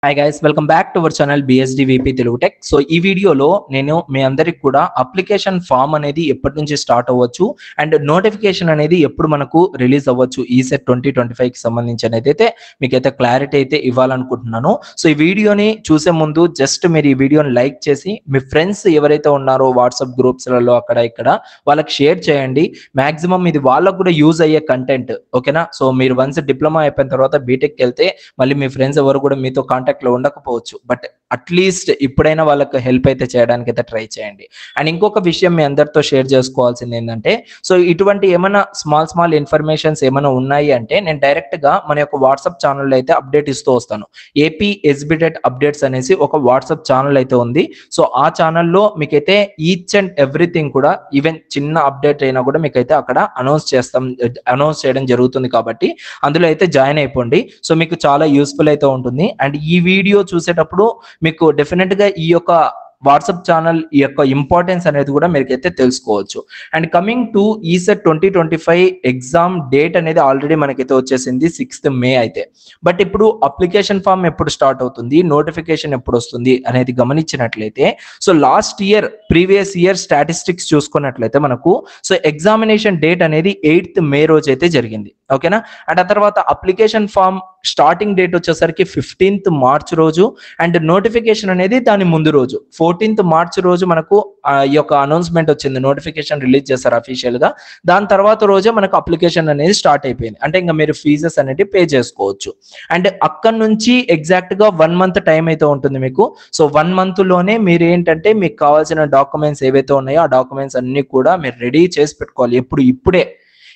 Hi guys, welcome back to our channel BSDVP Telugu tech. So ఈ వీడియోలో నేను మీ అందరికి కూడా అప్లికేషన్ ఫామ్ అనేది ఎప్పటి నుంచి స్టార్ట్ అవ్వచ్చు అండ్ నోటిఫికేషన్ అనేది ఎప్పుడు మనకు రిలీజ్ అవ్వచ్చు ఈసెట్ 2025 కి సంబంధించి అనేది అయితే మీకైతే క్లారిటీ అయితే ఇవ్వాలనుకుంటున్నాను. సో ఈ వీడియోని చూసే ముందు జస్ట్ మీరు ఈ వీడియోని లైక్ చేసి మీ ఫ్రెండ్స్ ఎవరైతే ఉన్నారో వాట్సాప్ గ్రూప్స్లలో అక్కడ ఇక్కడ వాళ్ళకి షేర్ చేయండి. మాక్సిమం ఇది వాళ్ళకు కూడా యూజ్ అయ్యే కంటెంట్, ఓకేనా? సో మీరు వన్స్ డిప్లొమా అయిపోయిన తర్వాత బీటెక్కి వెళ్తే మళ్ళీ మీ ఫ్రెండ్స్ ఎవరు కూడా మీతో కాంటాక్ట్ లో ఉండకపోవచ్చు, బట్ అట్లీస్ట్ ఇప్పుడైనా వాళ్ళకి హెల్ప్ అయితే చేయడానికి అయితే ట్రై చేయండి. అండ్ ఇంకొక విషయం మీ అందరితో షేర్ చేసుకోవాల్సింది ఏంటంటే, సో ఇటువంటి ఏమైనా స్మాల్ ఇన్ఫర్మేషన్స్ ఏమైనా ఉన్నాయి అంటే నేను డైరెక్ట్ గా మన యొక్క వాట్సాప్ ఛానల్ అయితే అప్డేట్ ఇస్తూ వస్తాను. ఏపీ ఎస్బిటెట్ అప్డేట్స్ అనేసి ఒక వాట్సాప్ ఛానల్ అయితే ఉంది. సో ఆ ఛానల్లో మీకైతే ఈచ్ అండ్ ఎవ్రీథింగ్ కూడా ఈవెన్ చిన్న అప్డేట్ అయినా కూడా మీకైతే అక్కడ అనౌన్స్ చేయడం జరుగుతుంది. కాబట్టి అందులో అయితే జాయిన్ అయిపోండి. సో మీకు చాలా యూస్ఫుల్ అయితే ఉంటుంది. అండ్ ఈ వీడియో చూసేటప్పుడు మీకు డెఫినెట్ గా ఈ యొక్క వాట్సాప్ ఛానల్ ఈ యొక్క ఇంపార్టెన్స్ అనేది కూడా మీకైతే తెలుసుకోవచ్చు. And coming to ECET 2025 exam date అనేది ఆల్రెడీ మనకైతే వచ్చేసింది 6th May అయితే. బట్ ఇప్పుడు అప్లికేషన్ ఫామ్ ఎప్పుడు స్టార్ట్ అవుతుంది, నోటిఫికేషన్ ఎప్పుడు వస్తుంది అనేది గమనించినట్లయితే, so last year previous year statistics చూసుకున్నట్లయితే మనకు సో ఎగ్జామినేషన్ డేట్ అనేది 8th May రోజు అయితే జరిగింది, ఓకేనా? అండ్ ఆ తర్వాత అప్లికేషన్ ఫామ్ స్టార్టింగ్ డేట్ వచ్చేసరికి 15th March రోజు అండ్ నోటిఫికేషన్ అనేది దాని ముందు రోజు 14th March రోజు మనకు ఈ యొక్క అనౌన్స్మెంట్ వచ్చింది, నోటిఫికేషన్ రిలీజ్ చేస్తారు అఫీషియల్ గా. దాని తర్వాత రోజే మనకు అప్లికేషన్ అనేది స్టార్ట్ అయిపోయింది. అంటే ఇంకా మీరు ఫీజెస్ అనేది పే చేసుకోవచ్చు. అండ్ అక్కడ నుంచి ఎగ్జాక్ట్ గా 1 month టైం అయితే ఉంటుంది మీకు. సో 1 month లోనే మీరు ఏంటంటే మీకు కావాల్సిన డాక్యుమెంట్స్ ఏవైతే ఉన్నాయో ఆ డాక్యుమెంట్స్ అన్ని కూడా మీరు రెడీ చేసి పెట్టుకోవాలి.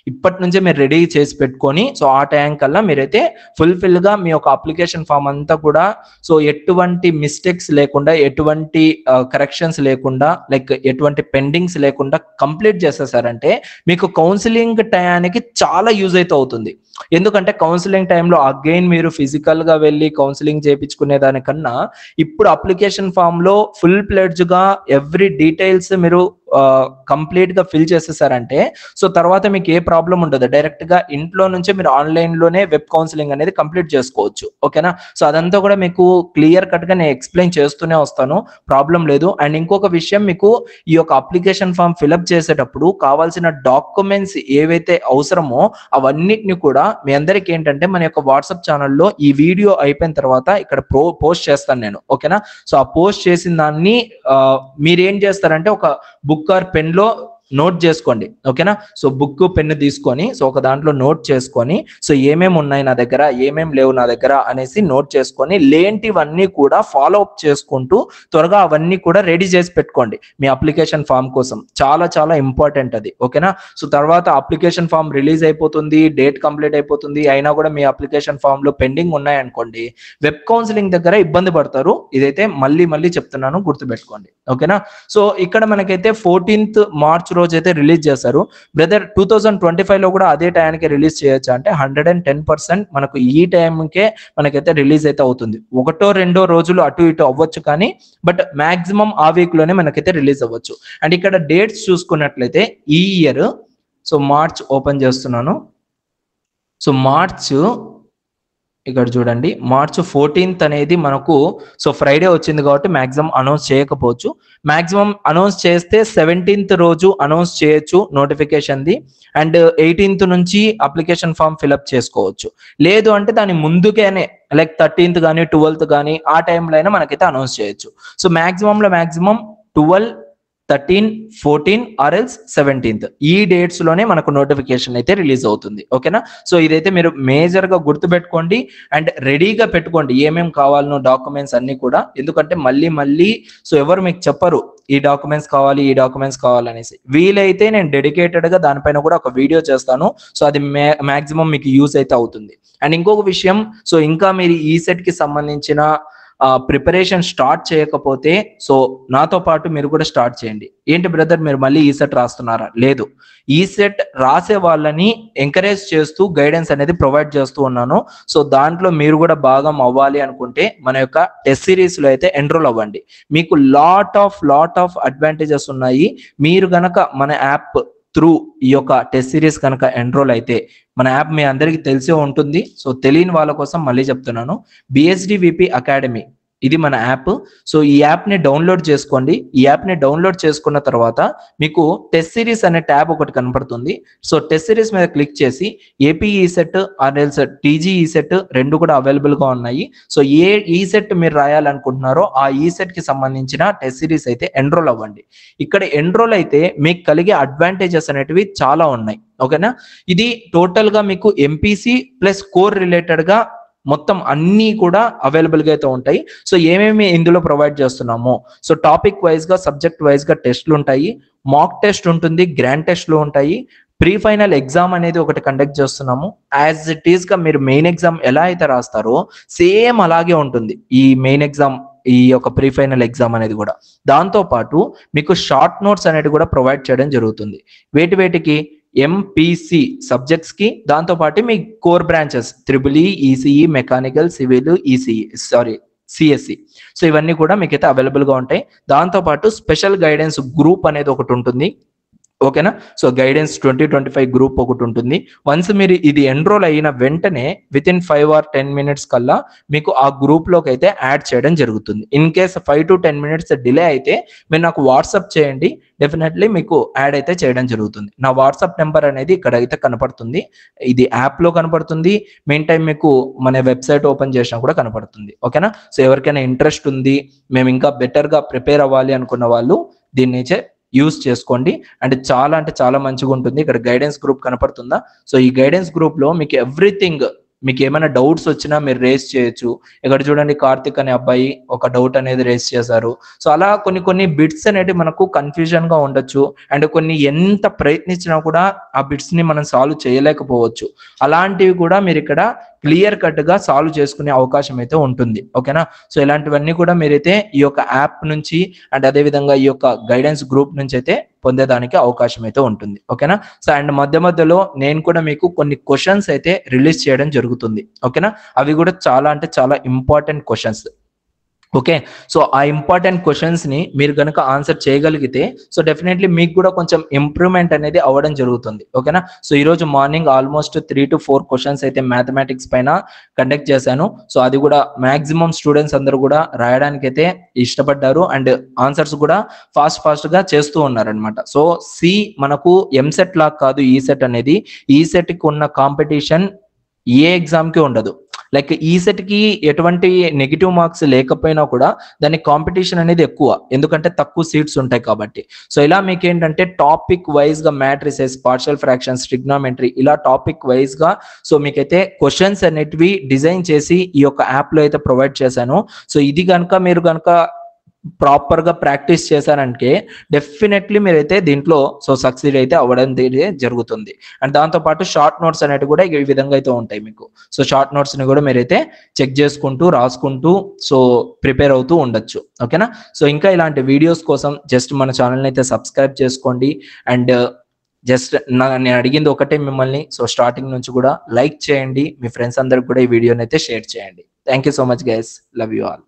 ఇప్పటి నుంచే మీరు రెడీ చేసి పెట్టుకొని, సో ఆ టైం కల్లా మీరైతే ఫుల్ఫిల్ గా మీ యొక్క అప్లికేషన్ ఫామ్ అంతా కూడా సో ఎటువంటి మిస్టేక్స్ లేకుండా, ఎటువంటి కరెక్షన్స్ లేకుండా, లైక్ ఎటువంటి పెండింగ్స్ లేకుండా కంప్లీట్ చేసేసారంటే మీకు కౌన్సిలింగ్ టైంకి చాలా యూజ్ అయితే అవుతుంది. ఎందుకంటే కౌన్సిలింగ్ టైంలో అగైన్ మీరు ఫిజికల్ గా వెళ్ళి కౌన్సిలింగ్ చేయించుకునే దానికన్నా ఇప్పుడు అప్లికేషన్ ఫామ్ లో ఫుల్ ప్లెడ్జ్ గా ఎవ్రీ డీటెయిల్స్ మీరు కంప్లీట్ గా ఫిల్ చేసేసారంటే సో తర్వాత మీకు ఏ ప్రాబ్లం ఉండదు. డైరెక్ట్ గా ఇంట్లో నుంచే మీరు ఆన్లైన్ లోనే వెబ్ కౌన్సిలింగ్ అనేది కంప్లీట్ చేసుకోవచ్చు, ఓకేనా? సో అదంతా కూడా మీకు క్లియర్ కట్ గా నేను ఎక్స్ప్లెయిన్ చేస్తూనే వస్తాను, ప్రాబ్లం లేదు. అండ్ ఇంకొక విషయం, మీకు ఈ యొక్క అప్లికేషన్ ఫామ్ ఫిల్అప్ చేసేటప్పుడు కావాల్సిన డాక్యుమెంట్స్ ఏవైతే అవసరమో అవన్నిటిని కూడా మీ అందరికి ఏంటంటే మన యొక్క వాట్సాప్ ఛానల్లో ఈ వీడియో అయిపోయిన తర్వాత ఇక్కడ పోస్ట్ చేస్తాను నేను, ఓకేనా? సో ఆ పోస్ట్ చేసిన దాన్ని మీరు ఏం చేస్తారంటే ఒక బుక్ ఆర్ పెన్ లో నోట్ చేసుకోండి, ఓకేనా? సో బుక్ పెన్ తీసుకొని సో ఒక దాంట్లో నోట్ చేసుకొని సో ఏమేమి ఉన్నాయి నా దగ్గర, ఏమేమి లేవు నా దగ్గర అనేసి నోట్ చేసుకొని లేంటివన్నీ కూడా ఫాలో అప్ చేసుకుంటూ త్వరగా అవన్నీ కూడా రెడీ చేసి పెట్టుకోండి మీ అప్లికేషన్ ఫామ్ కోసం. చాలా చాలా ఇంపార్టెంట్ అది, ఓకేనా? సో తర్వాత అప్లికేషన్ ఫామ్ రిలీజ్ అయిపోతుంది, డేట్ కంప్లీట్ అయిపోతుంది, అయినా కూడా మీ అప్లికేషన్ ఫామ్ లో పెండింగ్ ఉన్నాయనుకోండి, వెబ్ కౌన్సిలింగ్ దగ్గర ఇబ్బంది పడతారు. ఇదైతే మళ్ళీ చెప్తున్నాను, గుర్తుపెట్టుకోండి, ఓకేనా? సో ఇక్కడ మనకైతే 14th March రోజు అయితే రిలీజ్ చేశారు. బ్రదర్ 2025 లో కూడా అదే టైంకి రిలీజ్ చేయొచ్చు అంటే 110% మనకు ఈ టైంకే మనకైతే రిలీజ్ అయితే అవుతుంది. 1-2 రోజులు అటు ఇటు అవ్వచ్చు కానీ బట్ మాక్సిమం ఆ వీక్ లోనే మనకైతే రిలీజ్ అవ్వచ్చు. అండ్ ఇక్కడ డేట్స్ చూసుకున్నట్లయితే ఈ ఇయర్ సో మార్చ్ ఓపెన్ చేస్తున్నాను. సో మార్చ్ ఇక్కడ చూడండి, March 14th అనేది మనకు సో ఫ్రైడే వచ్చింది కాబట్టి మాక్సిమం అనౌన్స్ చేయకపోవచ్చు. మాక్సిమం అనౌన్స్ చేస్తే 17th రోజు అనౌన్స్ చేయొచ్చు నోటిఫికేషన్ ది. అండ్ 18th నుంచి అప్లికేషన్ ఫామ్ ఫిల్అప్ చేసుకోవచ్చు. లేదు అంటే దాని ముందుకేనే లైక్ 13th కానీ 12th కానీ ఆ టైంలో అయినా మనకైతే అనౌన్స్ చేయొచ్చు. So maximum 12, 13, 14 or else 17th ఈ డేట్స్ లోనే మనకు నోటిఫికేషన్ అయితే రిలీజ్ అవుతుంది, ఓకేనా? సో ఇదైతే మీరు మేజర్ గా గుర్తుపెట్టుకోండి అండ్ రెడీగా పెట్టుకోండి ఏమేమి కావాలనో డాక్యుమెంట్స్ అన్ని కూడా. ఎందుకంటే మళ్ళీ సో ఎవరు మీకు చెప్పరు ఈ డాక్యుమెంట్స్ కావాలనేసి. వీలైతే నేను డెడికేటెడ్ గా దానిపైన కూడా ఒక వీడియో చేస్తాను. సో అది మాక్సిమం మీకు యూజ్ అయితే అవుతుంది. అండ్ ఇంకొక విషయం, సో ఇంకా మీరు ఈ సెట్ కి సంబంధించిన ప్రిపరేషన్ స్టార్ట్ చేయకపోతే సో నాతో పాటు మీరు కూడా స్టార్ట్ చేయండి. ఏంటి బ్రదర్ మీరు మళ్ళీ ఈ సెట్ రాస్తున్నారా? లేదు, ఈ సెట్ రాసే వాళ్ళని ఎంకరేజ్ చేస్తూ గైడెన్స్ అనేది ప్రొవైడ్ చేస్తూ ఉన్నాను. సో దాంట్లో మీరు కూడా భాగం అవ్వాలి అనుకుంటే మన యొక్క టెస్ట్ సిరీస్ లో అయితే ఎన్రోల్ అవ్వండి. మీకు లాట్ ఆఫ్ అడ్వాంటేజెస్ ఉన్నాయి. మీరు గనక మన యాప్ త్రూ ఈ యొక్క టెస్ట్ సిరీస్ కనుక ఎన్రోల్ అయితే మన యాప్ మీ అందరికీ తెలిసే ఉంటుంది. సో తెలియని వాళ్ళ కోసం మళ్ళీ చెప్తున్నాను, BSDVP అకాడమీ ఇది మన యాప్. సో ఈ యాప్ ని డౌన్లోడ్ చేసుకోండి. ఈ యాప్ ని డౌన్లోడ్ చేసుకున్న తర్వాత మీకు టెస్ట్ సిరీస్ అనే ట్యాబ్ ఒకటి కనపడుతుంది. సో టెస్ట్ సిరీస్ మీద క్లిక్ చేసి ఏపీ ఈసెట్ ఆర్ఎల్ సెట్ టీజీ ఈసెట్ రెండు కూడా అవైలబుల్ గా ఉన్నాయి. సో ఏ ఈసెట్ మీరు రాయాలనుకుంటున్నారో ఆ ఈసెట్ కి సంబంధించిన టెస్ట్ సిరీస్ అయితే ఎన్రోల్ అవ్వండి. ఇక్కడ ఎన్రోల్ అయితే మీకు కలిగే అడ్వాంటేజెస్ అనేటివి చాలా ఉన్నాయి. ఓకేనా, ఇది టోటల్ గా మీకు ఎంపీసీ ప్లస్ కోర్ రిలేటెడ్ గా మొత్తం అన్ని కూడా అవైలబుల్ గా అయితే ఉంటాయి. సో ఏమేమి ఇందులో ప్రొవైడ్ చేస్తున్నామో, సో టాపిక్ వైజ్ గా సబ్జెక్ట్ వైజ్ గా టెస్ట్లు ఉంటాయి, మాక్ టెస్ట్ ఉంటుంది, గ్రాండ్ టెస్ట్లు ఉంటాయి, ప్రీ ఫైనల్ ఎగ్జామ్ అనేది ఒకటి కండక్ట్ చేస్తున్నాము. యాజ్ ఇట్ ఈస్ గా మీరు మెయిన్ ఎగ్జామ్ ఎలా అయితే రాస్తారో సేమ్ అలాగే ఉంటుంది ఈ మెయిన్ ఎగ్జామ్, ఈ యొక్క ప్రీ ఫైనల్ ఎగ్జామ్ అనేది కూడా. దాంతో పాటు మీకు షార్ట్ నోట్స్ అనేది కూడా ప్రొవైడ్ చేయడం జరుగుతుంది. వేటికి ఎంపీసీ సబ్జెక్ట్స్ కి, దాంతో పాటు మీ core branches EEE, ECE, mechanical, civil, CSC. So ఇవన్నీ కూడా మీకైతే అవైలబుల్ గా ఉంటాయి. దాంతో పాటు స్పెషల్ గైడెన్స్ గ్రూప్ అనేది ఒకటి ఉంటుంది. ఓకేనా, సో గైడెన్స్ 2025 గ్రూప్ ఒకటి ఉంటుంది. వన్స్ మీరు ఇది ఎన్రోల్ అయిన వెంటనే విత్ ఇన్ 5 or 10 minutes కల్లా మీకు ఆ గ్రూప్ లోకి అయితే యాడ్ చేయడం జరుగుతుంది. In case 5 to 10 minutes delay అయితే మీరు నాకు వాట్సాప్ చేయండి, డెఫినెట్లీ మీకు యాడ్ అయితే చేయడం జరుగుతుంది. నా వాట్సాప్ నెంబర్ అనేది ఇక్కడ అయితే కనపడుతుంది, ఇది యాప్ లో కనపడుతుంది, మెయిన్ టైం మీకు మన వెబ్సైట్ ఓపెన్ చేసినా కూడా కనపడుతుంది. ఓకేనా, సో ఎవరికైనా ఇంట్రెస్ట్ ఉంది, మేము ఇంకా బెటర్ గా ప్రిపేర్ అవ్వాలి అనుకున్న వాళ్ళు దీన్ని యూజ్ చేసుకోండి. అండ్ చాలా అంటే చాలా మంచిగా ఉంటుంది. ఇక్కడ గైడెన్స్ గ్రూప్ కనపడుతుందా, సో ఈ గైడెన్స్ గ్రూప్ లో మీకు ఎవ్రీథింగ్, మీకు ఏమైనా డౌట్స్ వచ్చినా మీరు రేస్ చేయొచ్చు. ఇక్కడ చూడండి, కార్తిక్ అనే అబ్బాయి ఒక డౌట్ అనేది రేస్ చేశారు. సో అలా కొన్ని బిట్స్ అనేవి మనకు కన్ఫ్యూజన్ గా ఉండొచ్చు, అండ్ కొన్ని ఎంత ప్రయత్నించినా కూడా ఆ బిట్స్ ని మనం సాల్వ్ చేయలేకపోవచ్చు. అలాంటివి కూడా మీరు ఇక్కడ క్లియర్ కట్ గా సాల్వ్ చేసుకునే అవకాశం అయితే ఉంటుంది. ఓకేనా, సో ఇలాంటివన్నీ కూడా మీరైతే ఈ యొక్క యాప్ నుంచి అండ్ అదే విధంగా ఈ యొక్క గైడెన్స్ గ్రూప్ నుంచి అయితే పొందేదానికి అవకాశం అయితే ఉంటుంది. ఓకేనా, సో అండ్ మధ్యలో నేను కూడా మీకు కొన్ని క్వశ్చన్స్ అయితే రిలీజ్ చేయడం జరుగుతుంది. ఓకేనా, అవి కూడా చాలా అంటే చాలా ఇంపార్టెంట్ క్వశ్చన్స్. ఓకే, సో ఆ ఇంపార్టెంట్ క్వశ్చన్స్ ని మీరు కనుక ఆన్సర్ చేయగలిగితే సో డెఫినెట్లీ మీకు కూడా కొంచెం ఇంప్రూవ్మెంట్ అనేది అవ్వడం జరుగుతుంది. ఓకేనా, సో ఈ రోజు మార్నింగ్ ఆల్మోస్ట్ 3 to 4 క్వశ్చన్స్ అయితే మ్యాథమెటిక్స్ పైన కండక్ట్ చేశాను. సో అది కూడా మాక్సిమం స్టూడెంట్స్ అందరూ కూడా రాయడానికి అయితే ఇష్టపడ్డారు అండ్ ఆన్సర్స్ కూడా ఫాస్ట్ గా చేస్తూ ఉన్నారనమాట. సో మనకు ఎంసెట్ లాగా కాదు ఈ సెట్ అనేది, ఈ సెట్ కి ఉన్న కాంపిటీషన్ ఏ ఎగ్జామ్ కి ఉండదు. లైక్ ఈ సెట్ కి ఎటువంటి నెగిటివ్ మార్క్స్ లేకపోయినా కూడా దాని కాంపిటీషన్ అనేది ఎక్కువ, ఎందుకంటే తక్కువ సీట్స్ ఉంటాయి కాబట్టి. సో ఇలా మీకు ఏంటంటే టాపిక్ వైజ్ గా మ్యాట్రిసెస్, పార్షియల్ ఫ్రాక్షన్స్, ట్రిగ్నామెట్రీ ఇలా టాపిక్ వైజ్ గా సో మీకైతే క్వశ్చన్స్ అనేటివి డిజైన్ చేసి ఈ యొక్క యాప్ లో అయితే ప్రొవైడ్ చేశాను. సో ఇది కనుక మీరు కనుక ప్రాపర్ గా ప్రాక్టీస్ చేశారంటే డెఫినెట్లీ మీరైతే దీంట్లో సో సక్సీడ్ అయితే అవ్వడం జరుగుతుంది. అండ్ దాంతో పాటు షార్ట్ నోట్స్ అనేవి కూడా ఈ విధంగా అయితే ఉంటాయి మీకు. సో షార్ట్ నోట్స్ ని కూడా మీరైతే చెక్ చేసుకుంటూ రాసుకుంటూ సో ప్రిపేర్ అవుతూ ఉండొచ్చు. ఓకేనా, సో ఇంకా ఇలాంటి వీడియోస్ కోసం జస్ట్ మన ఛానల్ అయితే సబ్స్క్రైబ్ చేసుకోండి. అండ్ జస్ట్ నేను అడిగింది ఒకటే మిమ్మల్ని, సో స్టార్టింగ్ నుంచి కూడా లైక్ చేయండి, మీ ఫ్రెండ్స్ అందరికి కూడా ఈ వీడియోని అయితే షేర్ చేయండి. Thank you so much guys, love you all.